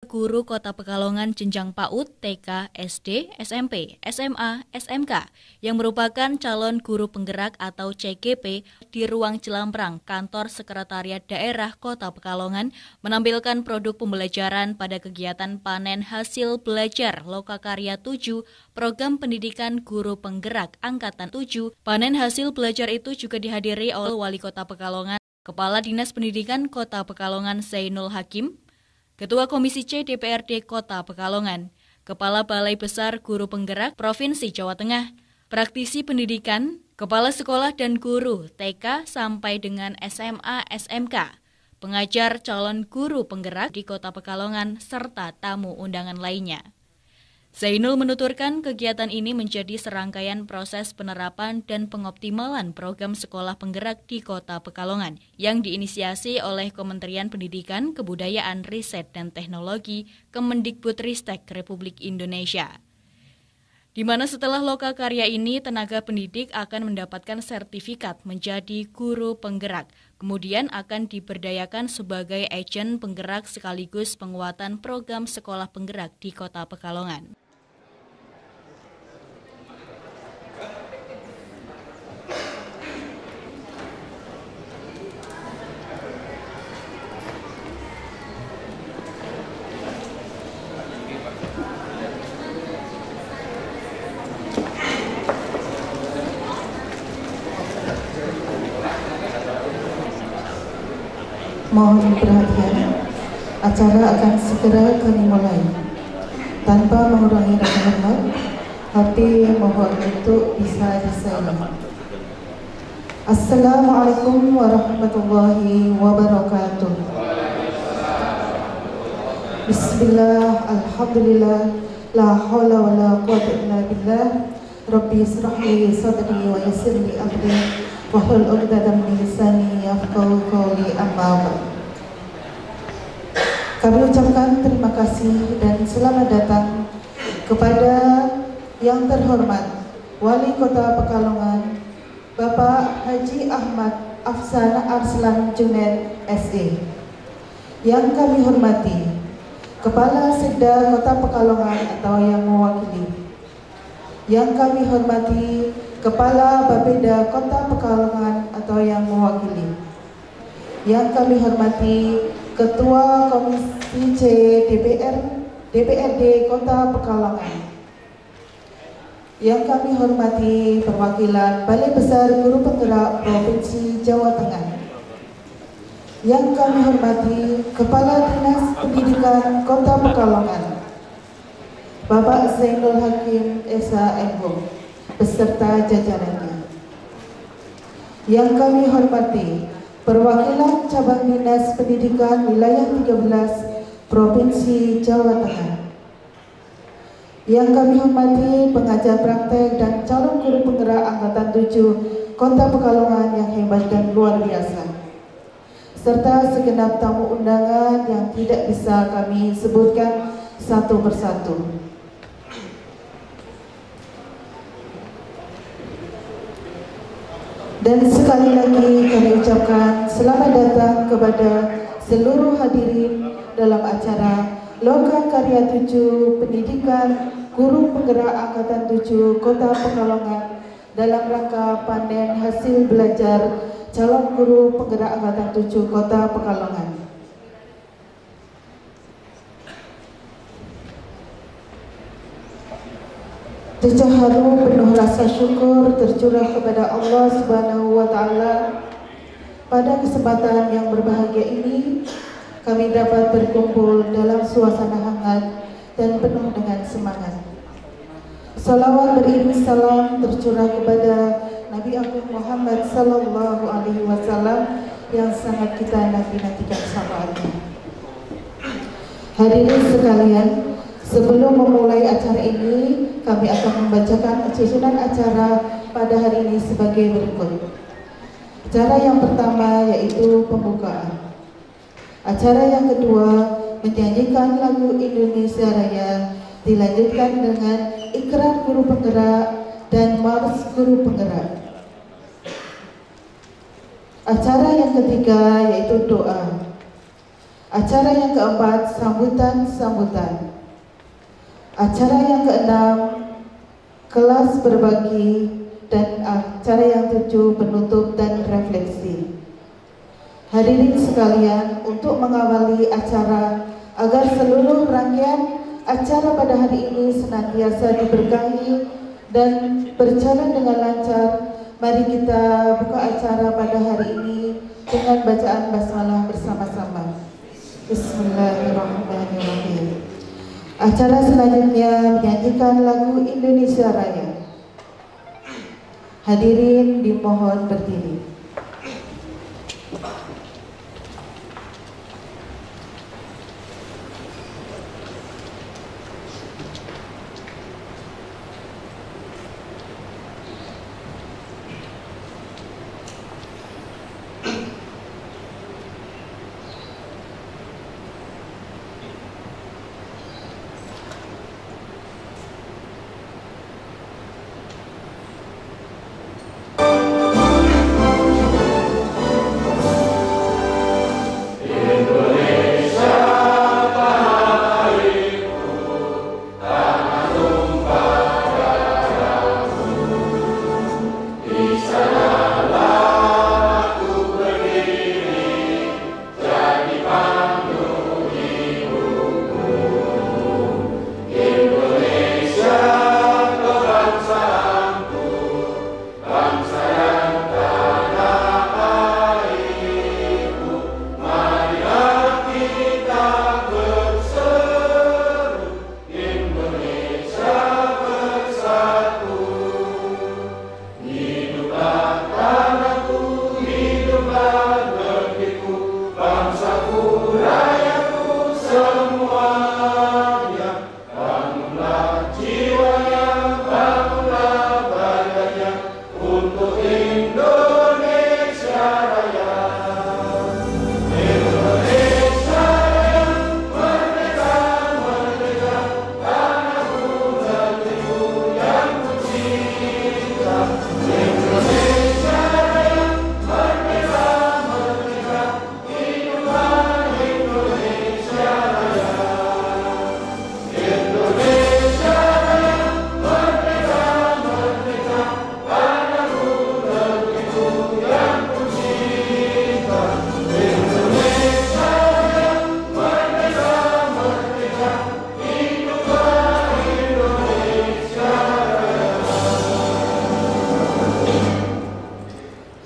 guru Kota Pekalongan jenjang PAUD, TK, SD, SMP, SMA, SMK yang merupakan calon guru penggerak atau CGP di ruang Jelamprang, kantor Sekretariat Daerah Kota Pekalongan menampilkan produk pembelajaran pada kegiatan panen hasil belajar Lokakarya 7 Program Pendidikan Guru Penggerak Angkatan 7. Panen hasil belajar itu juga dihadiri oleh Wali Kota Pekalongan, Kepala Dinas Pendidikan Kota Pekalongan Zainul Hakim, Ketua Komisi C DPRD Kota Pekalongan, Kepala Balai Besar Guru Penggerak Provinsi Jawa Tengah, praktisi pendidikan, kepala sekolah dan guru TK sampai dengan SMA SMK, pengajar calon guru penggerak di Kota Pekalongan, serta tamu undangan lainnya. Zainul menuturkan kegiatan ini menjadi serangkaian proses penerapan dan pengoptimalan program sekolah penggerak di Kota Pekalongan yang diinisiasi oleh Kementerian Pendidikan, Kebudayaan, Riset, dan Teknologi Kemendikbudristek Republik Indonesia. Di mana setelah Lokakarya ini, tenaga pendidik akan mendapatkan sertifikat menjadi guru penggerak, kemudian akan diberdayakan sebagai agen penggerak sekaligus penguatan program sekolah penggerak di Kota Pekalongan. Mohon perhatian, acara akan segera kami mulai. Tanpa mengurangi rasa hormat, tapi mohon untuk bisa disalam. Assalamualaikum warahmatullahi wabarakatuh. Bismillah, alhamdulillah, la hawla wa la quwwata illa billah. Rabbi israh li sadri wa yassir li amri wahlul 'uqdatam min lisani yafqahu qawli, amma ba'd. Kami ucapkan terima kasih dan selamat datang kepada yang terhormat Wali Kota Pekalongan, Bapak Haji Ahmad Afsan Arslan Junaid SE. Yang kami hormati Kepala Sekda Kota Pekalongan atau yang mewakili. Yang kami hormati Kepala Bapeda Kota Pekalongan atau yang mewakili. Yang kami hormati Ketua Komisi C DPRD Kota Pekalongan. Yang kami hormati perwakilan Balai Besar Guru Penggerak Provinsi Jawa Tengah. Yang kami hormati Kepala Dinas Pendidikan Kota Pekalongan, Bapak Zainul Hakim SHMO, beserta jajarannya. Yang kami hormati perwakilan Cabang Dinas Pendidikan Wilayah 13 Provinsi Jawa Tengah. Yang kami hormati pengajar praktek dan calon guru penggerak Angkatan 7 Kota Pekalongan yang hebat dan luar biasa, serta segenap tamu undangan yang tidak bisa kami sebutkan satu persatu. Dan sekali lagi kami ucapkan selamat datang kepada seluruh hadirin dalam acara Lokakarya 7 Pendidikan Guru Penggerak Angkatan 7 Kota Pekalongan dalam rangka panen hasil belajar calon guru penggerak Angkatan 7 Kota Pekalongan. Decah haru penuh rasa syukur tercurah kepada Allah Subhanahu wa Ta'ala. Pada kesempatan yang berbahagia ini, kami dapat berkumpul dalam suasana hangat dan penuh dengan semangat. Salawat beriring salam tercurah kepada Nabi Agung Muhammad Sallallahu Alaihi Wasallam yang sangat kita nanti-nantikan syafaatnya. Hadirin sekalian, sebelum memulai acara ini, kami akan membacakan susunan acara pada hari ini sebagai berikut. Acara yang pertama yaitu pembukaan. Acara yang kedua menyanyikan lagu Indonesia Raya, dilanjutkan dengan ikrar guru penggerak dan mars guru penggerak. Acara yang ketiga yaitu doa. Acara yang keempat, sambutan-sambutan. Acara yang keenam, kelas berbagi, dan acara yang ketujuh, penutup dan refleksi. Hadirin sekalian, untuk mengawali acara agar seluruh rangkaian acara pada hari ini senantiasa diberkahi dan berjalan dengan lancar, mari kita buka acara pada hari ini dengan bacaan basmalah bersama-sama. Bismillahirrahmanirrahim. Acara selanjutnya menyanyikan lagu Indonesia Raya. Hadirin dimohon berdiri.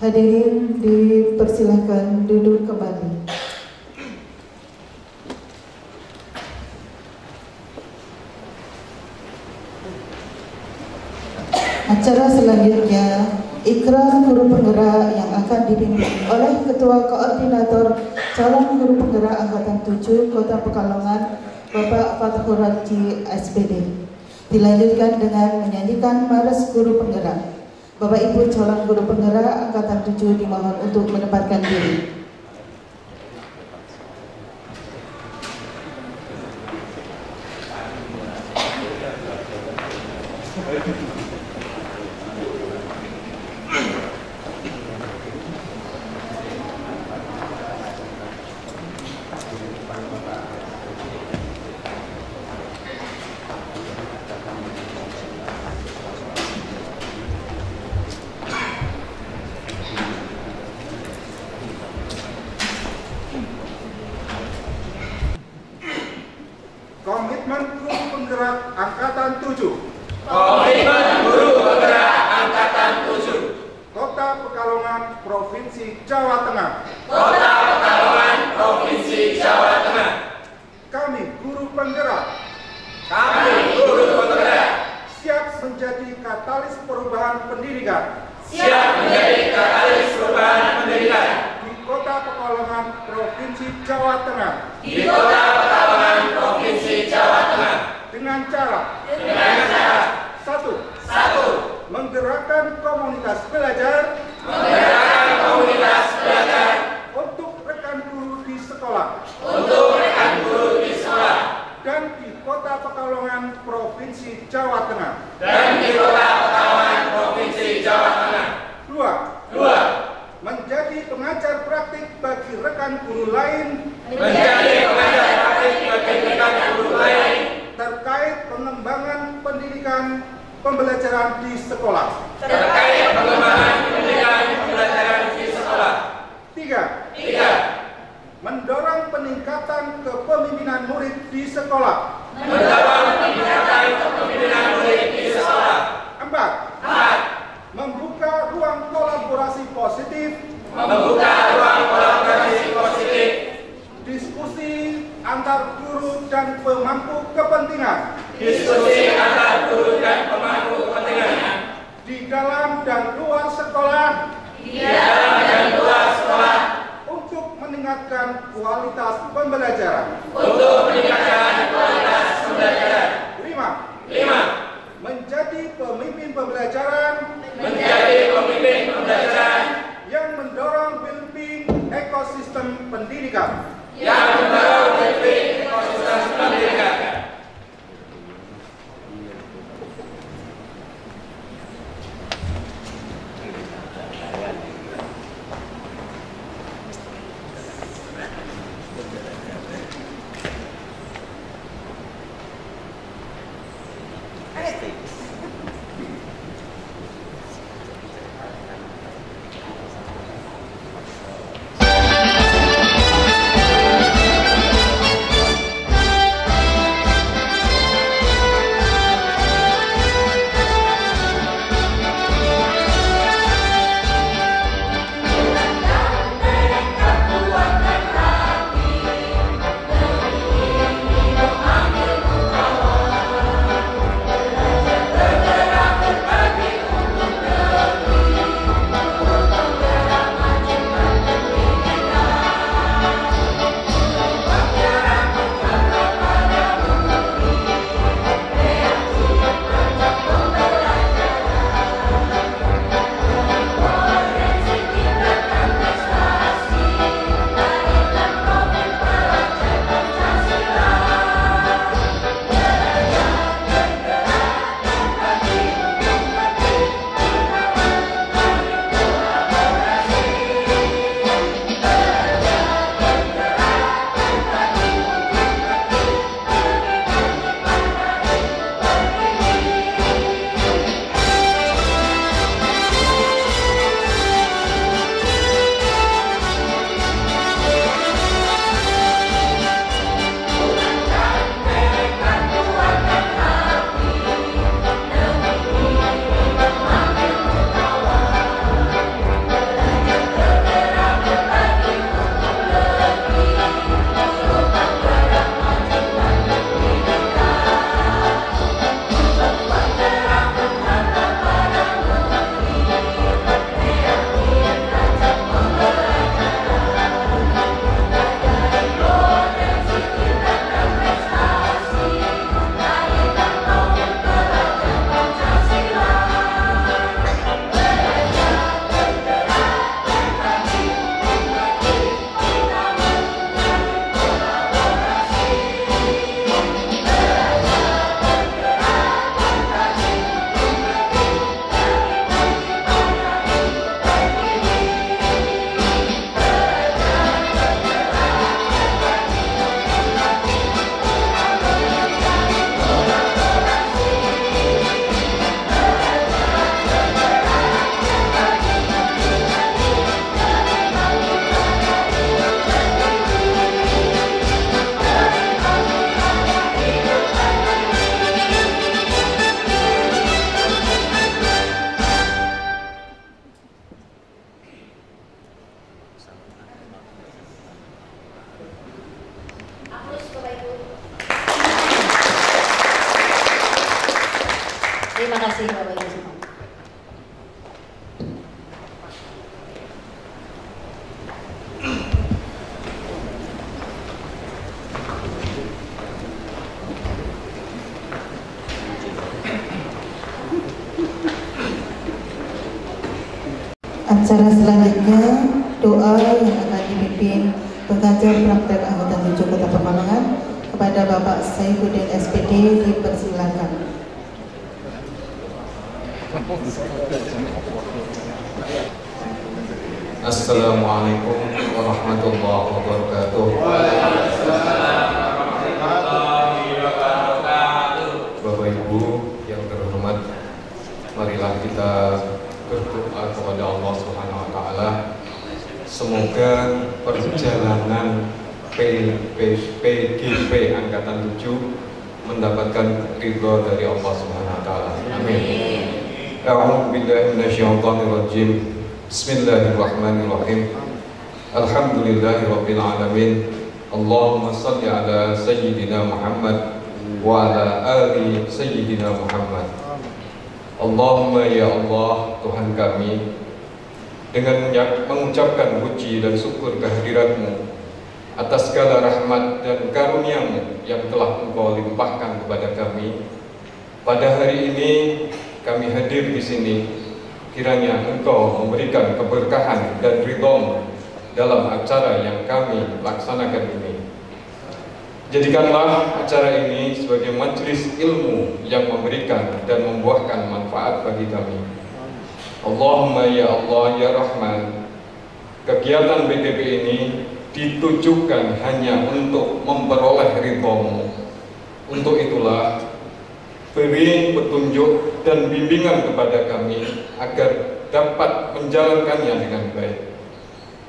Hadirin dipersilahkan duduk kembali. Acara selanjutnya, ikrar guru penggerak yang akan dipimpin oleh Ketua Koordinator Calon Guru Penggerak Angkatan 7 Kota Pekalongan, Bapak Fathur Raji SPD. Dilanjutkan dengan menyanyikan Mares Guru Penggerak. Bapak Ibu calon guru penggerak Angkatan 7 dimohon untuk menempatkan diri. Komitmen Guru Penggerak Angkatan 7. Komitmen Guru Penggerak Angkatan 7. Kota Pekalongan, Provinsi Jawa Tengah. Kota Pekalongan, Provinsi Jawa Tengah. Kami Guru Penggerak. Kami Guru Penggerak. Siap menjadi katalis perubahan pendidikan. Siap menjadi katalis perubahan pendidikan. Di Kota Pekalongan, Provinsi Jawa Tengah. Di Kota Pekalongan, Provinsi Jawa Tengah. Dengan cara. Satu. Menggerakkan komunitas belajar. Menggerakkan komunitas belajar. Untuk rekan guru di sekolah. Untuk rekan guru di sekolah. Dan di Kota Pekalongan, Provinsi Jawa Tengah. Dan di Kota Pekalongan, Provinsi Jawa Tengah. 2. Menjadi pengajar praktik bagi rekan guru lain menjadi pengajar praktik bagi rekan guru lain terkait pengembangan pendidikan pembelajaran di sekolah. terkait pengembangan pendidikan pembelajaran di sekolah. 3. Mendorong peningkatan kepemimpinan murid di sekolah. Mendorong peningkatan kepemimpinan murid di sekolah. 4. Membuka ruang kolaborasi positif. Membuka ruang kolaborasi positif. Diskusi antar guru dan pemangku kepentingan. Diskusi antar guru dan pemangku kepentingan. Di dalam dan luar sekolah. Di dalam dan luar sekolah. Untuk meningkatkan kualitas pembelajaran. Untuk meningkatkan kualitas pembelajaran. 5. Menjadi pemimpin pembelajaran. Menjadi pemimpin pembelajaran. Yang mendorong building ekosistem pendidikan. Yang mendorong building ekosistem pendidikan. Terima kasih Bapak Ibu semua. Acara selanjutnya doa yang akan dipimpin pengajar praktek anggota 7 Kota Pekalongan kepada Bapak Saifuddin SPD dipersilakan. Assalamualaikum warahmatullahi wabarakatuh. Bapak Ibu yang terhormat, marilah kita berdoa kepada Allah Subhanahu wa taala. Semoga perjalanan PGP Angkatan 7 mendapatkan ridho dari Allah Subhanahu wa taala. Amin. A'udzu billahi minasyaitonir rajim. Bismillahirrahmanirrahim. Alhamdulillahirabbil alamin. Allahumma shalli ala sayyidina Muhammad wa ala ali sayyidina Muhammad. Allahumma ya Allah, Tuhan kami, dengan mengucapkan puji dan syukur kehadirat-Mu atas segala rahmat dan karunia-Mu yang telah Engkau limpahkan kepada kami. Pada hari ini kami hadir di sini, kiranya Engkau memberikan keberkahan dan ridho-Mu dalam acara yang kami laksanakan ini. Jadikanlah acara ini sebagai majelis ilmu yang memberikan dan membuahkan manfaat bagi kami. Allahumma ya Allah ya Rahman, kegiatan BTP ini ditujukan hanya untuk memperoleh ridho-Mu. Untuk itulah beri petunjuk dan bimbingan kepada kami agar dapat menjalankannya dengan baik.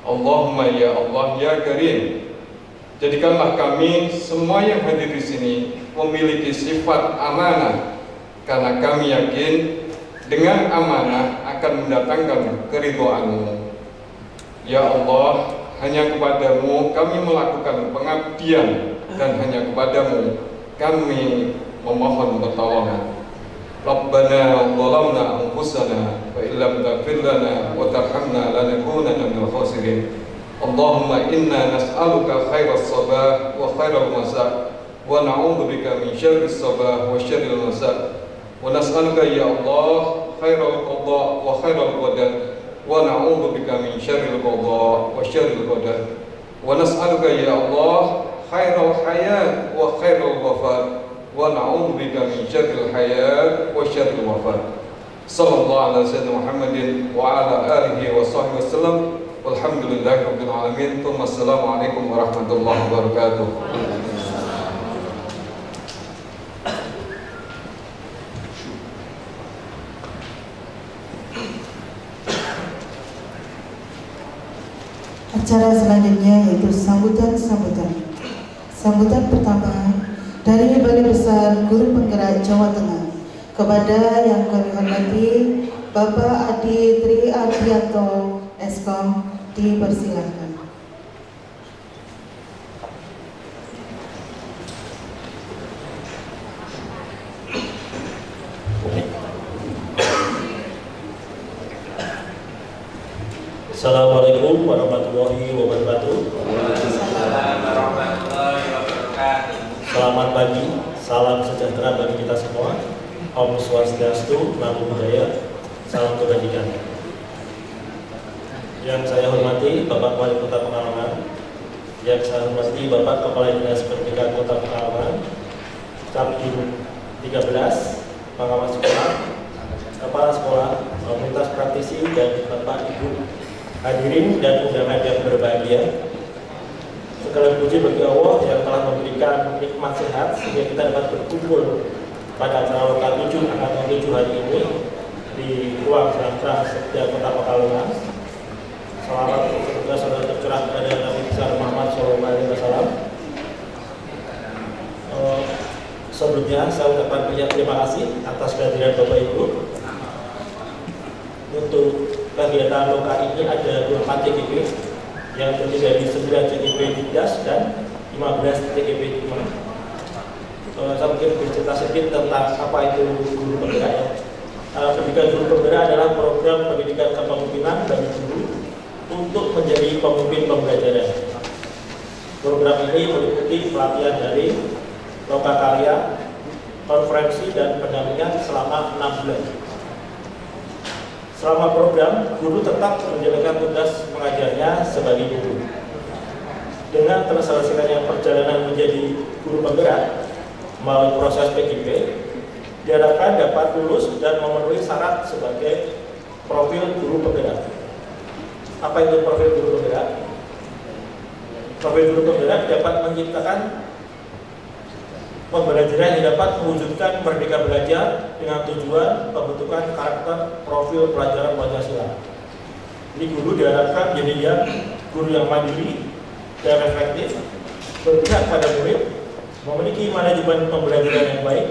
Allahumma ya Allah ya Karim, jadikanlah kami semua yang hadir di sini memiliki sifat amanah, karena kami yakin dengan amanah akan mendatangkan keridhaan-Mu. Ya Allah, hanya kepada-Mu kami melakukan pengabdian, dan hanya kepada-Mu kami memohon pertolongan. Rabbana zalamna anfusana wa illam taghfir lana wa tarhamna lanakunanna minal khasirin. Allahumma inna nas'aluka khairas sabah wa khairal masa wa na'udzubika min syarris sabah wa syarril masa. Wa nas'aluka ya Allah khairal qada wa khairal qadar wa na'udzubika min syarril qada wa syarril qadar. Wa nas'aluka ya Allah khairal hayat wa khairal wafat wa na'udzubika min syarril hayat wa syarril wafat. Sallallahu ala sayyidina Muhammadin wa ala alihi wa sahbihi wasallam. Walhamdulillahirabbil alamin. Wassalamualaikum warahmatullahi wabarakatuh. Acara selanjutnya yaitu sambutan pertama dari Balai Besar Guru Penggerak Jawa Tengah. Kepada yang kami hormati Bapak Adi Tri Ardianto Eskom, dipersilakan. Assalamualaikum warahmatullahi wabarakatuh. Selamat pagi, salam sejahtera bagi kita semua. Om Swastiastu, Namo Buddhaya, salam kebajikan. Yang saya hormati Bapak Wali Kota Pekalongan, yang saya hormati Bapak Kepala Dinas Pendidikan Kota Pekalongan, Capdim 13, pengawas sekolah, kepala sekolah, komunitas praktisi, dan Bapak Ibu hadirin dan undangan yang berbahagia. Segala puji bagi Allah yang telah memberikan nikmat sehat sehingga kita dapat berkumpul pada acara lokal 7 angkatan 7 hari ini di ruang Jalan Setia Kota Pekalongan. Selamat semoga saudara tercurah kepada Nabi besar Muhammad SAW. Sebelumnya saya ucapkan banyak terima kasih atas kehadiran Bapak Ibu. Untuk kegiatan lokal ini ada 24 TGP yang terdiri dari 9 TGP Didas dan 15 TGP Timur. Saya mungkin bercerita sedikit tentang apa itu guru penggerak. Pendidikan guru penggerak adalah program pendidikan kepemimpinan bagi guru untuk menjadi pemimpin pembelajaran. Program ini meliputi pelatihan dari lokakarya, konferensi, dan pendampingan selama 6 bulan. Selama program, guru tetap menjalankan tugas mengajarnya sebagai guru. Dengan terselesaikannya perjalanan menjadi guru penggerak melalui proses PGP, diharapkan dapat lulus dan memenuhi syarat sebagai profil guru penggerak. Apa itu profil guru penggerak? Profil guru penggerak dapat menciptakan pembelajaran yang dapat mewujudkan merdeka belajar dengan tujuan pembentukan karakter profil pelajaran Pancasila. Jadi guru diharapkan menjadi guru yang mandiri dan efektif, berpihak pada murid, memiliki manajemen pembelajaran yang baik,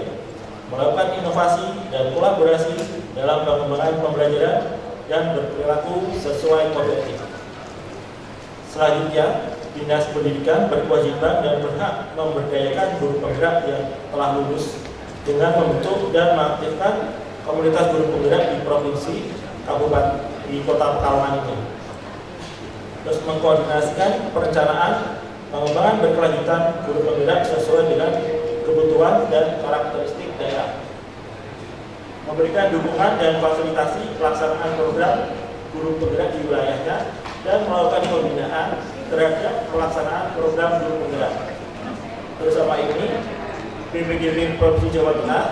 melakukan inovasi dan kolaborasi dalam pengembangan pembelajaran dan berperilaku sesuai kode etik. Selanjutnya, Dinas Pendidikan berkewajiban dan berhak memberdayakan guru penggerak yang telah lulus dengan membentuk dan mengaktifkan komunitas guru penggerak di provinsi, kabupaten, di kota Pekalongan ini. Terus mengkoordinasikan perencanaan pengembangan berkelanjutan guru penggerak sesuai dengan kebutuhan dan karakteristik daerah. Memberikan dukungan dan fasilitasi pelaksanaan program guru penggerak di wilayahnya dan melakukan pembinaan terhadap pelaksanaan program guru penggerak. Bersama ini, BPGB Provinsi Jawa Tengah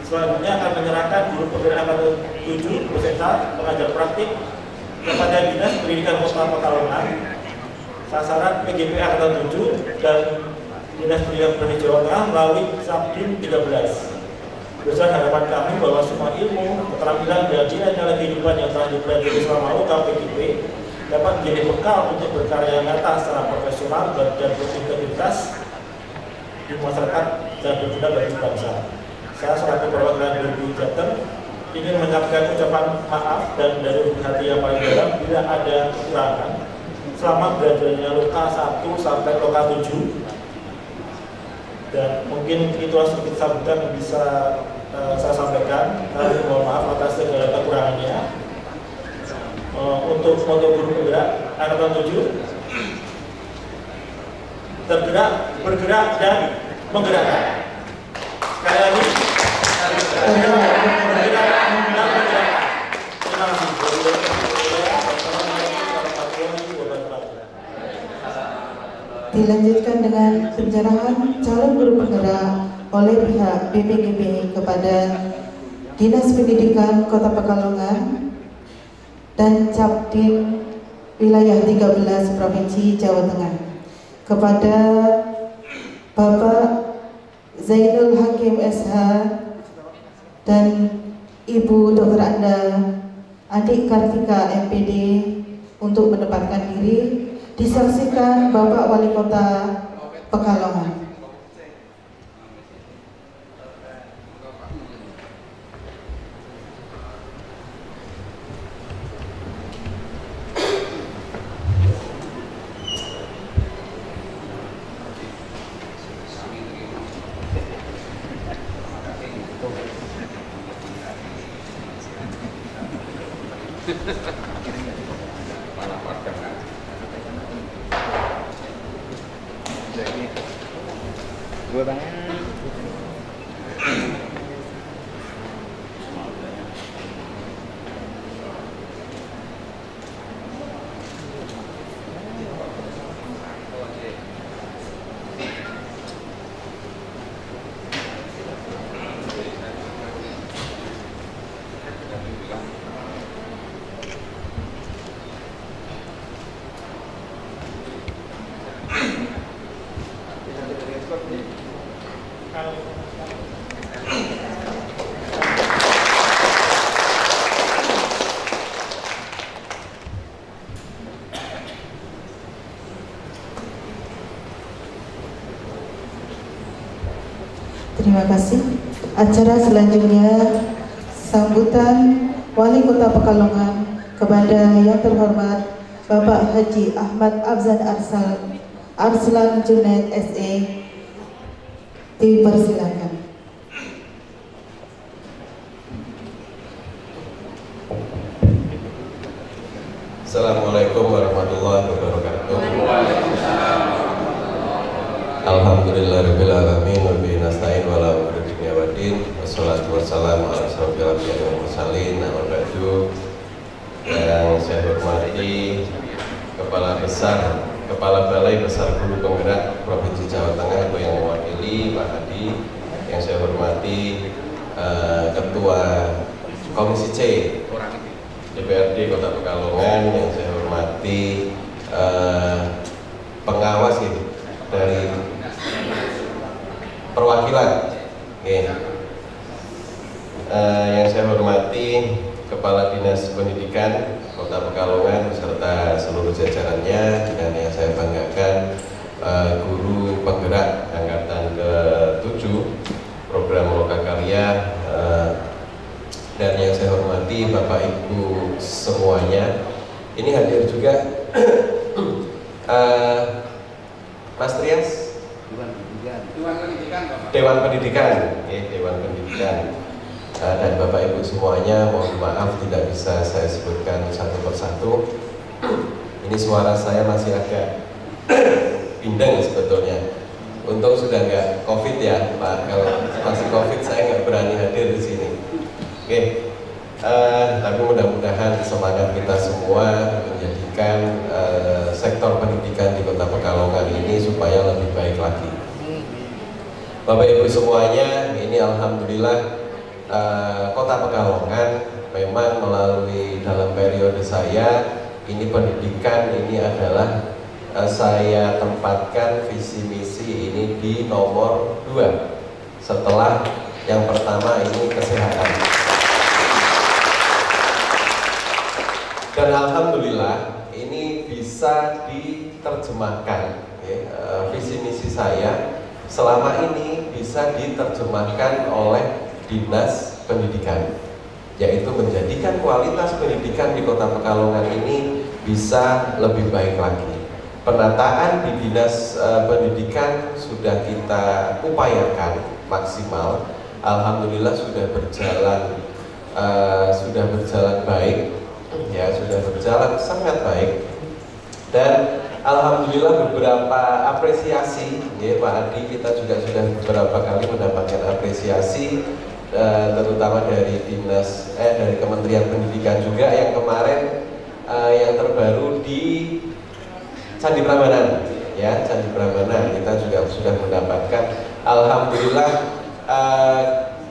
selanjutnya akan menyerahkan guru penggerak angkatan 7 peserta pengajar praktik kepada Dinas Pendidikan Kota Pekalongan, sasaran PGP angkatan 7 dan Dinas Pendidikan Provinsi Jawa Tengah melalui Sabdim 13. Besar harapan kami bahwa semua ilmu, keterampilan dan nilai-nilai kehidupan yang telah dipelajari selama UKPGP dapat menjadi bekal untuk berkarya nyata secara profesional dan berintegritas di masyarakat dan berguna bagi bangsa. Saya selaku perwakilan BPI Jateng ingin menyampaikan ucapan maaf dan dari hati yang paling dalam bila ada kekurangan selama belajarnya Luka 1 sampai Luka 7. Dan mungkin itulah sedikit sambutan yang bisa saya sampaikan. Kami mohon maaf atas segala kekurangannya. Untuk guru penggerak angkatan 7, tergerak, bergerak dan menggerakkan. Sekali lagi, tergerak, bergerak dan menggerakkan. Terima kasih. Dilanjutkan dengan pencerahan calon guru penggerak oleh pihak BPGB kepada Dinas Pendidikan Kota Pekalongan dan Capdim Wilayah 13 Provinsi Jawa Tengah kepada Bapak Zainul Hakim SH dan Ibu Dr. Anda Adik Kartika MPD untuk menempatkan diri. Disaksikan Bapak Wali Kota Pekalongan. Terima kasih. Acara selanjutnya sambutan Wali Kota Pekalongan kepada yang terhormat Bapak Haji Ahmad Afzan Arslan Junaid SE. Dipersilakan. Assalamualaikum warahmatullahi wabarakatuh. Alhamdulillahirabbil alamin wa bihi nasta'in wa la ilaha illa anta wassalatu wassalamu ala asyrofil anbiya'i wal mursalin wa ba'du. Yang saya hormati Kepala Balai Besar Guru Penggerak Provinsi Jawa Tengah yang mewakili Pak Hadi. Yang saya hormati Ketua Komisi C DPRD Kota Pekalongan. Yang saya hormati hormati pengawas ini dari perwakilan. Yang saya hormati Kepala Dinas Pendidikan Kota Pekalongan beserta seluruh jajarannya, dan yang saya banggakan guru penggerak angkatan ke-7 program Lokakarya, dan yang saya hormati Bapak Ibu semuanya. Ini hadir juga Mas Trias, Dewan Pendidikan, dan Bapak Ibu semuanya. Mohon maaf tidak bisa saya sebutkan satu persatu. Ini suara saya masih agak bindeng sebetulnya. Untung sudah nggak COVID ya Pak. Kalau masih COVID saya nggak berani hadir di sini. Tapi mudah-mudahan semangat kita semua menjadikan sektor pendidikan di Kota Pekalongan ini supaya lebih baik lagi. Bapak Ibu semuanya, ini alhamdulillah Kota Pekalongan memang melalui dalam periode saya ini pendidikan ini adalah saya tempatkan visi misi ini di nomor 2 setelah yang pertama ini kesehatan. Dan alhamdulillah ini bisa diterjemahkan visi misi saya selama ini bisa diterjemahkan oleh Dinas Pendidikan, yaitu menjadikan kualitas pendidikan di Kota Pekalongan ini bisa lebih baik lagi. Penataan di Dinas Pendidikan sudah kita upayakan maksimal. Alhamdulillah sudah berjalan baik, ya sudah berjalan sangat baik. Dan alhamdulillah beberapa apresiasi, ya Pak Adi, kita juga sudah beberapa kali mendapatkan apresiasi. Terutama dari dari Kementerian Pendidikan juga, yang kemarin yang terbaru di Candi Prambanan, ya Candi Prambanan kita juga sudah mendapatkan. Alhamdulillah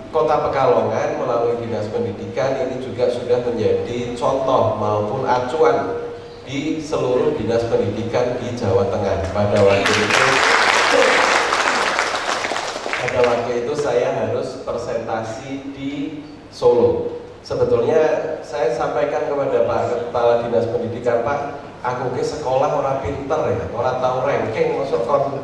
Kota Pekalongan melalui Dinas Pendidikan ini juga sudah menjadi contoh maupun acuan di seluruh dinas pendidikan di Jawa Tengah. Pada waktu itu saya harus presentasi di Solo. Sebetulnya saya sampaikan kepada Pak Kepala Dinas Pendidikan, Pak, aku ke sekolah orang pinter ya, orang tahu ranking, masuk kon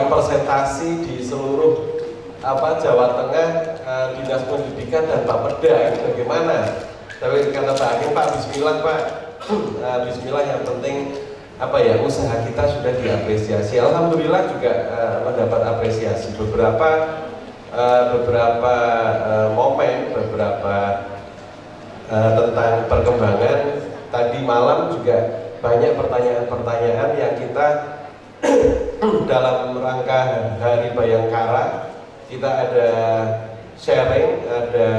presentasi di seluruh Jawa Tengah, Dinas Pendidikan dan Pak Perda, ini bagaimana? Tapi kata Pak Hakim, Pak, Bismillah Pak, Bismillah, yang penting usaha kita sudah diapresiasi. Alhamdulillah juga mendapat apresiasi beberapa momen, tentang perkembangan. Tadi malam juga banyak pertanyaan-pertanyaan yang kita dalam rangka Hari Bayangkara kita ada sharing, ada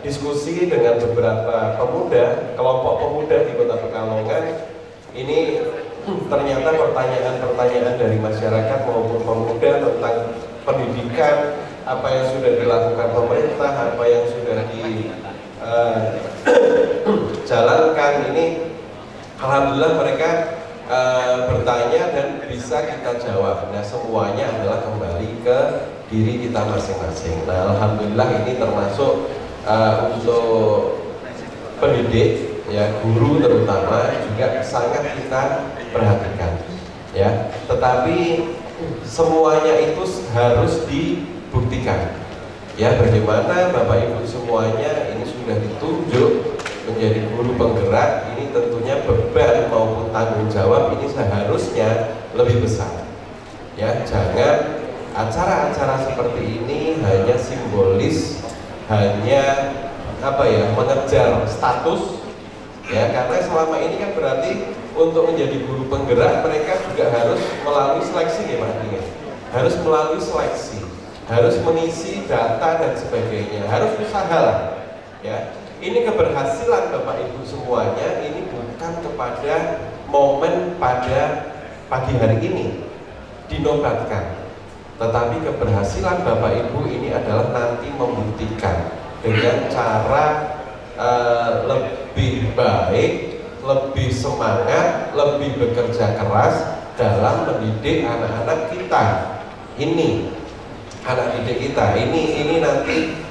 diskusi dengan beberapa pemuda, kelompok pemuda di Kota Pekalongan. Ini ternyata pertanyaan-pertanyaan dari masyarakat maupun pemuda tentang pendidikan, apa yang sudah dilakukan pemerintah, apa yang sudah dijalankan. Ini alhamdulillah mereka bertanya dan bisa kita jawab. Nah, semuanya adalah kembali ke diri kita masing-masing. Nah, alhamdulillah ini termasuk untuk pendidik, ya guru terutama juga sangat kita perhatikan, ya. Tetapi semuanya itu harus dibuktikan, ya. Bagaimana Bapak Ibu semuanya ini sudah ditunjuk menjadi guru penggerak, ini tentunya beban maupun tanggung jawab ini seharusnya lebih besar, ya. Jangan acara-acara seperti ini hanya simbolis, hanya mengejar status, ya, karena selama ini kan berarti untuk menjadi guru penggerak mereka juga harus melalui seleksi, ya Pak Dingin. Harus melalui seleksi, harus mengisi data dan sebagainya, harus usaha lah, ya. Ini keberhasilan Bapak Ibu semuanya ini bukan kepada momen pada pagi hari ini dinobatkan, tetapi keberhasilan Bapak Ibu ini adalah nanti membuktikan dengan cara lebih baik, lebih semangat, lebih bekerja keras dalam mendidik anak-anak kita. Ini anak didik kita. Ini nanti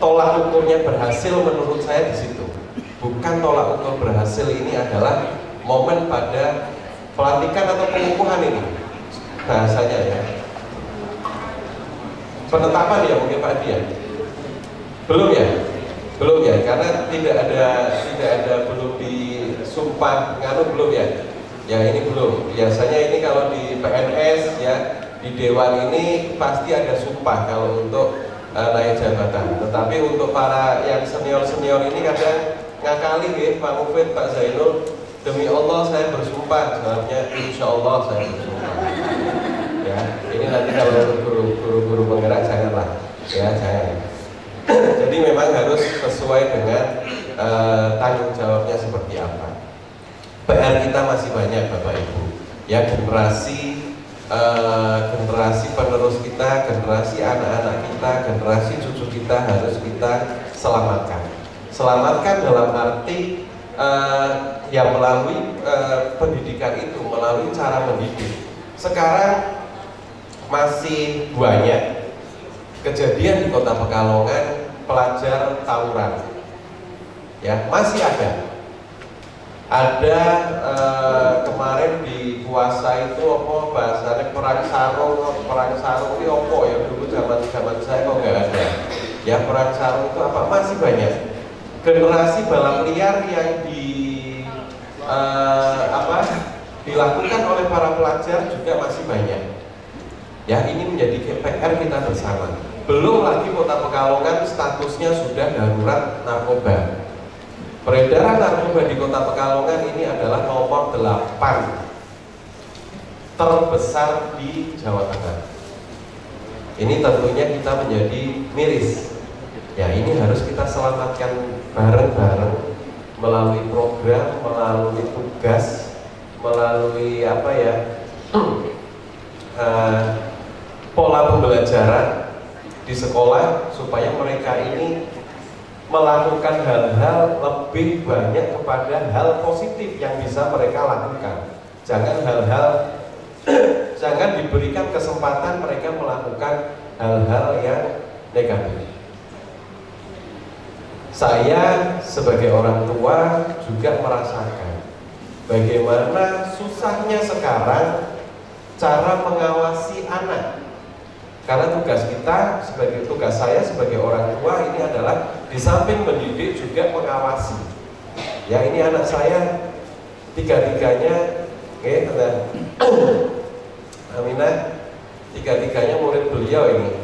tolak ukurnya berhasil menurut saya di situ. Bukan tolak ukur berhasil ini adalah momen pada pelantikan atau pengukuhan ini bahasanya ya. Penetapan ya mungkin Pak Dian. Belum ya, karena tidak ada belum disumpah nganu belum ya. Ya ini belum. Biasanya ini kalau di PNS ya, di Dewan ini pasti ada sumpah kalau untuk naik jabatan. Tetapi untuk para yang senior-senior ini kadang ngakali ya, Pak Mufid, Pak Zainul, demi Allah saya bersumpah, jawabnya insya Allah saya bersumpah. Ya, ini nanti kalau guru-guru penggerak janganlah, ya jangan. Jadi memang harus sesuai dengan tanggung jawabnya seperti apa. PR kita masih banyak Bapak Ibu. Ya generasi penerus kita, generasi anak-anak kita, generasi cucu kita harus kita selamatkan. Selamatkan dalam arti ya melalui pendidikan itu, melalui cara mendidik. Sekarang masih banyak kejadian di Kota Pekalongan pelajar tawuran. Ya, masih ada. Ada kemarin di puasa itu apa bahasanya perang sarung ini apa ya, dulu zaman saya kok nggak ada. Ya perang sarung itu apa, masih banyak. Generasi balap liar yang dilakukan oleh para pelajar juga masih banyak. Ya ini menjadi PR kita bersama. Belum lagi Kota Pekalongan statusnya sudah darurat narkoba. Peredaran narkoba di Kota Pekalongan ini adalah nomor 8 terbesar di Jawa Tengah. Ini tentunya kita menjadi miris. Ya ini harus kita selamatkan bareng-bareng melalui program, melalui tugas, melalui apa ya pola pembelajaran di sekolah supaya mereka ini melakukan hal-hal lebih banyak kepada hal positif yang bisa mereka lakukan. Jangan diberikan kesempatan mereka melakukan hal-hal yang negatif. Saya sebagai orang tua juga merasakan bagaimana susahnya sekarang cara mengawasi anak. Karena tugas saya sebagai orang tua ini adalah di samping mendidik juga mengawasi. Ya ini anak saya tiga-tiganya, Aminah, tiga-tiganya murid beliau ini.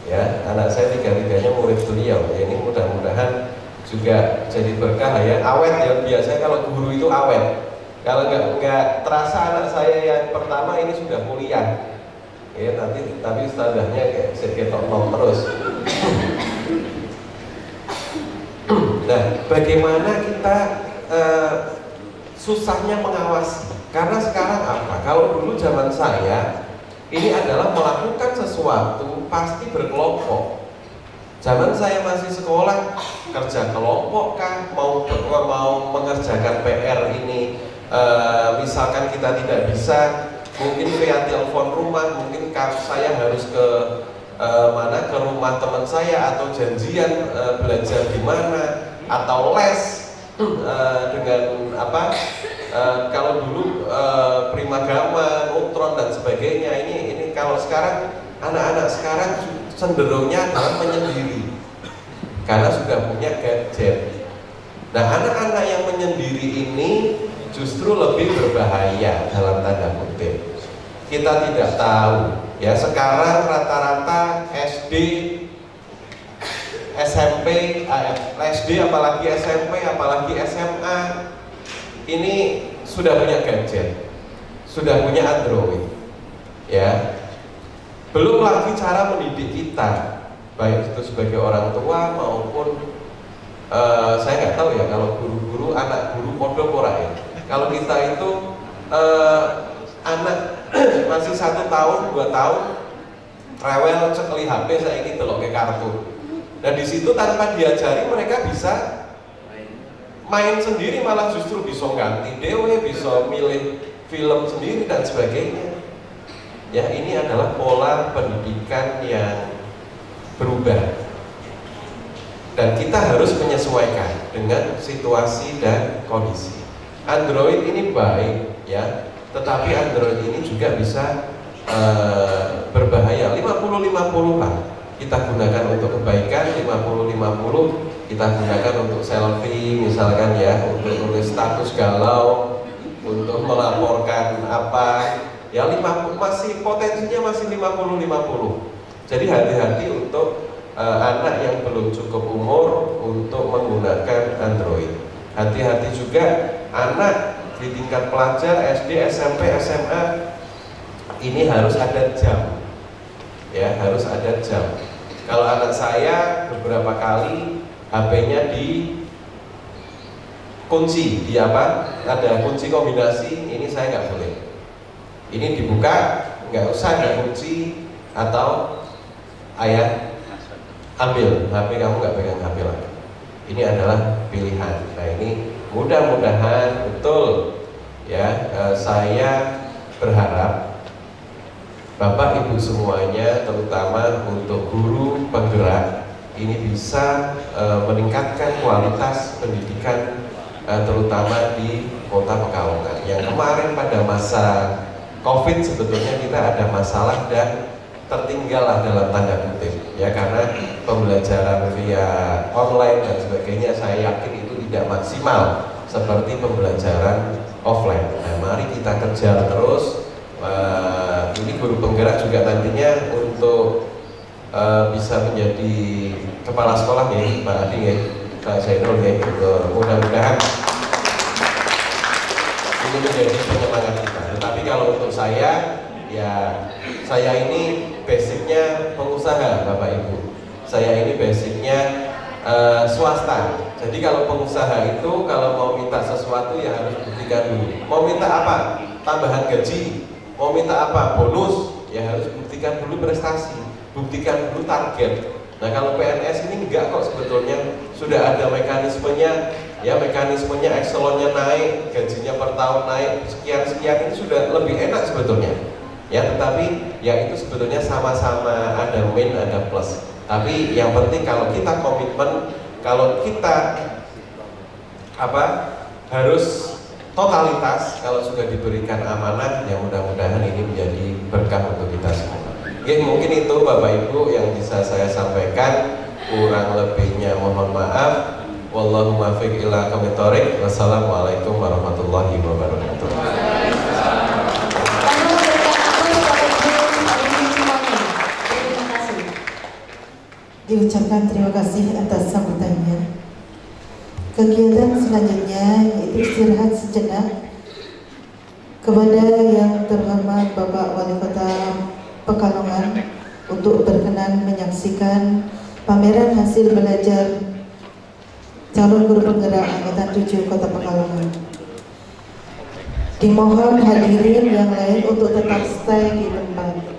Ya anak saya tiga-tiganya murid beliau. Ya, ini mudah-mudahan juga jadi berkah ya. Awet ya, biasanya kalau guru itu awet. Kalau nggak terasa anak saya yang pertama ini sudah kuliah. Ya, tapi standarnya kayak sekitar terus. Nah, bagaimana kita susahnya mengawasi? Karena sekarang apa? Kalau dulu zaman saya ini adalah melakukan sesuatu pasti berkelompok. Zaman saya masih sekolah, kerja kelompok kah? Mau mengerjakan PR ini, misalkan kita tidak bisa. Mungkin via telepon rumah, mungkin saya harus ke ke rumah teman saya atau janjian belajar di mana atau les dengan apa? Kalau dulu Primagama, Neutron dan sebagainya. Ini kalau sekarang anak-anak sekarang cenderungnya adalah menyendiri karena sudah punya gadget. Nah, anak-anak yang menyendiri ini justru lebih berbahaya dalam tanda kutip. Kita tidak tahu ya, sekarang rata-rata SD, SMP, SD apalagi SMP, apalagi SMA ini sudah punya gadget, sudah punya Android ya. Belum lagi cara mendidik kita, baik itu sebagai orang tua maupun saya nggak tahu ya kalau guru-guru, anak guru pondok ora ya. Kalau kita itu anak masih 1 tahun, 2 tahun, rewel cekeli HP saya ini delok ke kartu. Dan di situ tanpa diajari mereka bisa main sendiri malah justru bisa ganti dewe, bisa milih film sendiri dan sebagainya. Ya, ini adalah pola pendidikan yang berubah. Dan kita harus menyesuaikan dengan situasi dan kondisi. Android ini baik ya, tetapi Android ini juga bisa berbahaya. 50-50 lah. Kita gunakan untuk kebaikan, 50-50 kita gunakan untuk selfie misalkan ya, untuk tulis status galau, untuk melaporkan apa ya, 50 masih potensinya masih 50-50. Jadi hati-hati untuk anak yang belum cukup umur untuk menggunakan Android. Hati-hati juga anak di tingkat pelajar SD, SMP, SMA ini harus ada jam. Ya, harus ada jam. Kalau anak saya beberapa kali HP-nya dikunci, di apa? Ada kunci kombinasi, ini saya nggak boleh. Ini dibuka, nggak usah ada kunci, atau ayah ambil HP kamu, nggak pegang HP lagi. Ini adalah pilihan. Nah, ini mudah-mudahan betul ya. Saya berharap Bapak Ibu semuanya, terutama untuk guru penggerak, ini bisa meningkatkan kualitas pendidikan, terutama di Kota Pekalongan. Yang kemarin pada masa COVID sebetulnya kita ada masalah dan tertinggal dalam tanda kutip ya, karena pembelajaran via online dan sebagainya saya yakin itu tidak maksimal seperti pembelajaran offline. Nah, mari kita kejar terus. Ini guru penggerak juga nantinya untuk bisa menjadi kepala sekolah ya, Pak Adi ya, Pak Zainul ya, mudah-mudahan ini menjadi penyemangat kita. Tetapi kalau untuk saya ya, saya ini basicnya pengusaha Bapak Ibu. Saya ini basicnya swasta. Jadi kalau pengusaha itu kalau mau minta sesuatu ya harus buktikan dulu. Mau minta apa? Tambahan gaji. Mau minta apa? Bonus. Ya harus buktikan dulu prestasi. Buktikan dulu target. Nah, kalau PNS ini enggak kok sebetulnya, sudah ada mekanismenya. Ya, mekanismenya Excelonnya naik, gajinya per tahun naik sekian-sekian, ini sudah lebih enak sebetulnya. Ya, tetapi ya itu sebetulnya sama-sama ada min ada plus. Tapi yang penting kalau kita komitmen, kalau kita harus totalitas, kalau sudah diberikan amanah, ya mudah-mudahan ini menjadi berkah untuk kita semua. Oke, mungkin itu Bapak Ibu yang bisa saya sampaikan. Kurang lebihnya mohon maaf. Wallahu muwaffiq ila aqwamit thoriq. Wassalamualaikum warahmatullahi wabarakatuh. Diucapkan terima kasih atas sambutannya. Kegiatan selanjutnya yaitu istirahat sejenak. Kepada yang terhormat Bapak Wali Kota Pekalongan untuk berkenan menyaksikan pameran hasil belajar calon guru penggerak angkatan 7 Kota Pekalongan. Dimohon hadirin yang lain untuk tetap stay di tempat.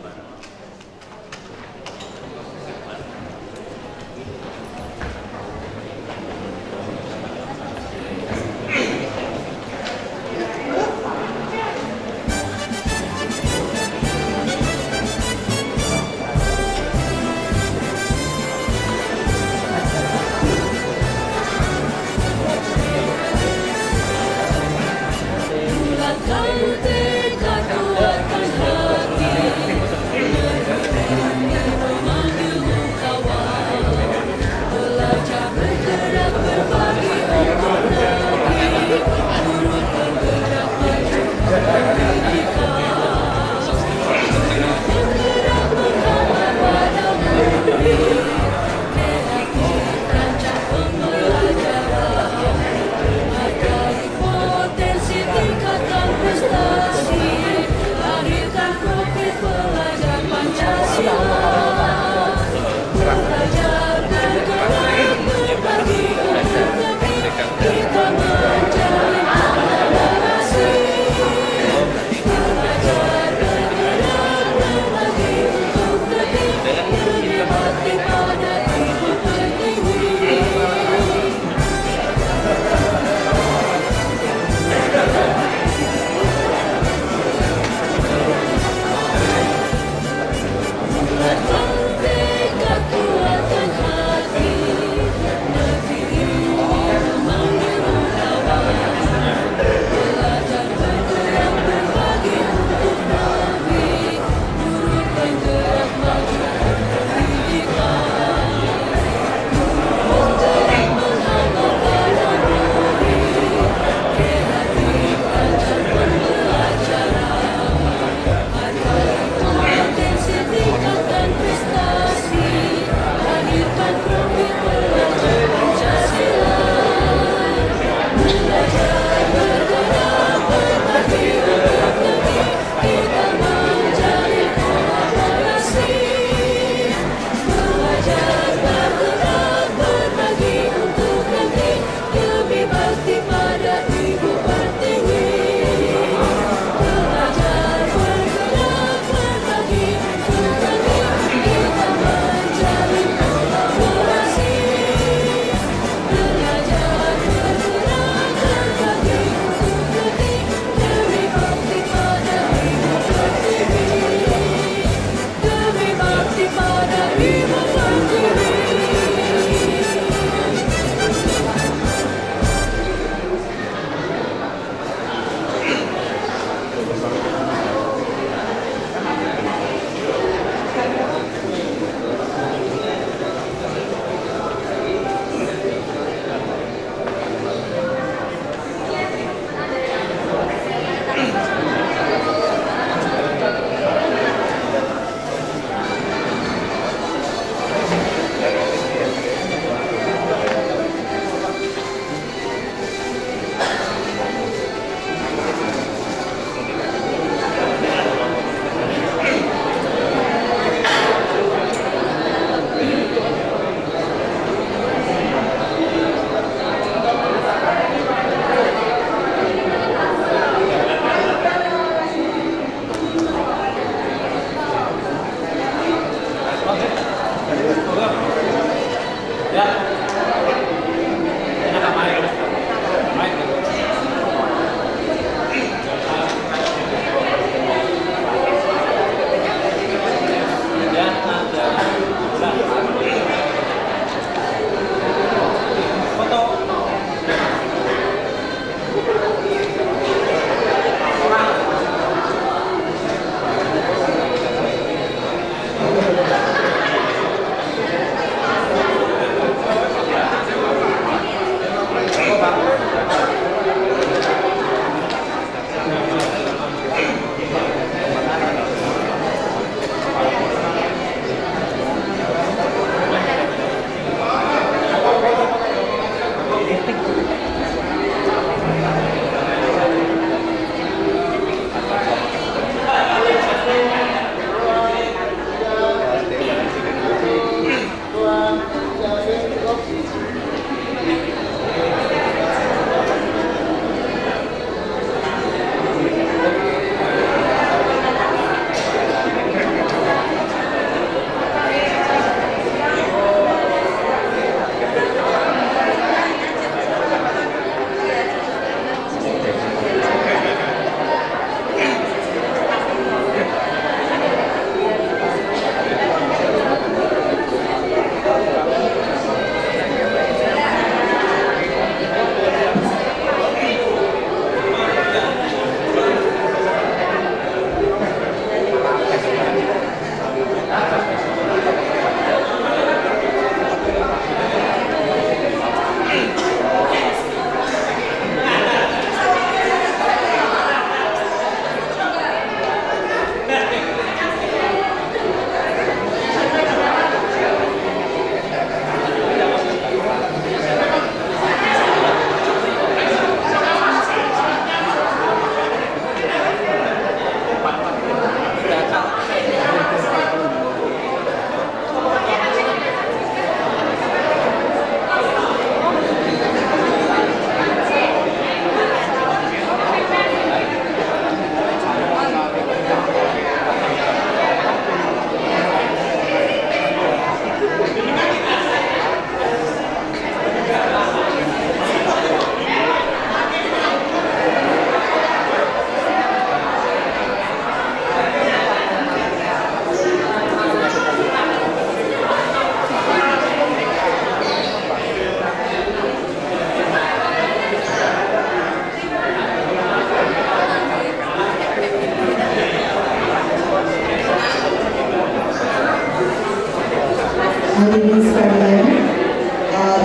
Hadirin sekalian,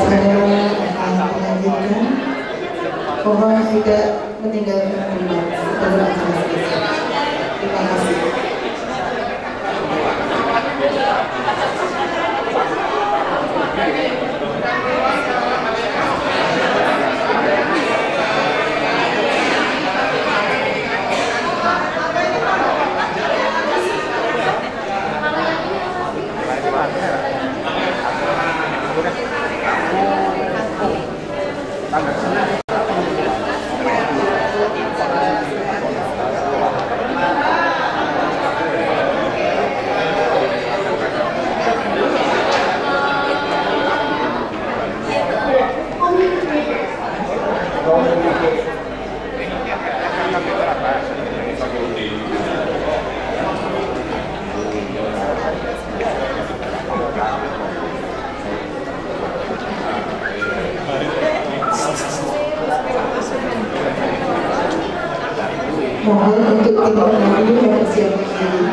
saya akan melanjutkan. Mohon tidak meninggalkan tempat dalam acara spesial. Terima kasih. Mohon untuk tim pendahulu mempersiapkan diri.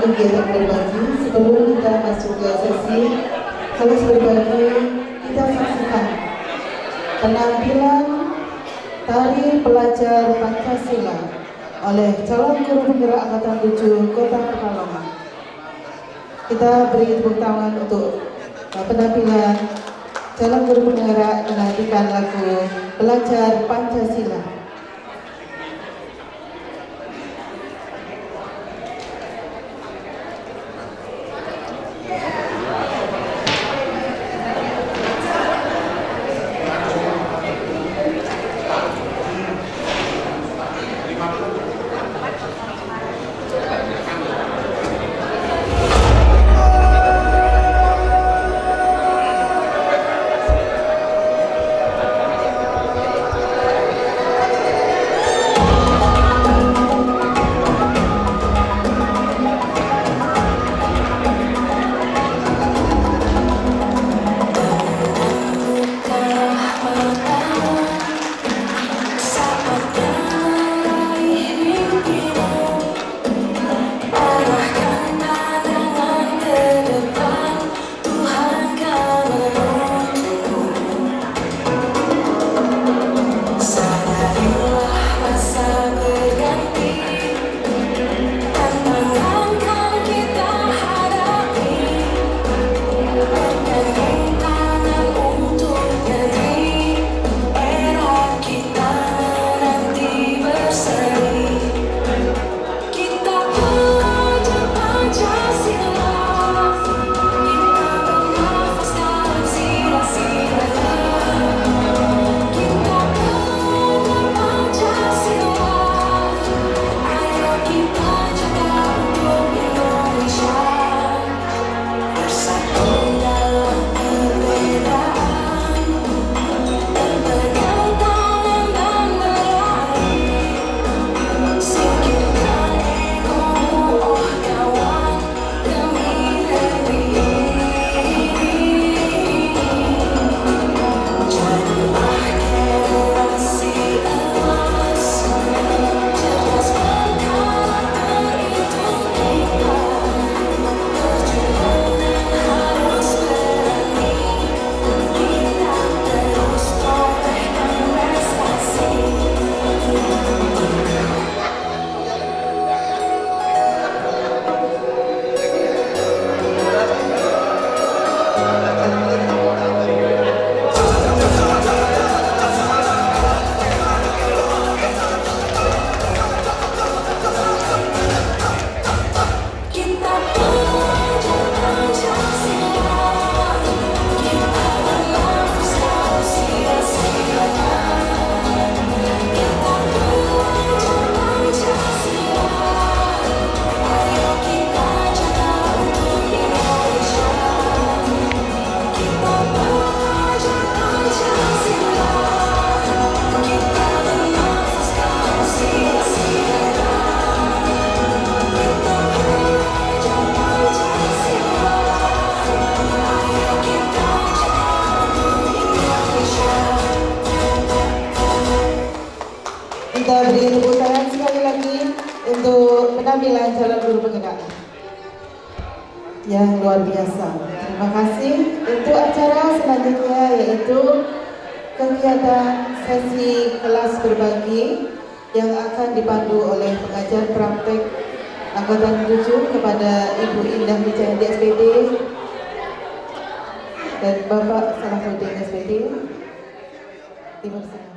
Kegiatan berbagi sebelum kita masuk ke sesi kelas berbagi, kita saksikan penampilan tari pelajar Pancasila oleh calon guru penggerak Angkatan 7 Kota Pekalongan. Kita beri tepuk tangan untuk penampilan calon guru penggerak menantikan lagu Pelajar Pancasila. untuk penampilan calon guru penggerak yang luar biasa. Terima kasih. Untuk acara selanjutnya yaitu kegiatan sesi kelas berbagi yang akan dipandu oleh pengajar praktek angkatan 7 kepada Ibu Indah Wijayanti SPD dan Bapak Salahuddin SPD. Dipersilakan.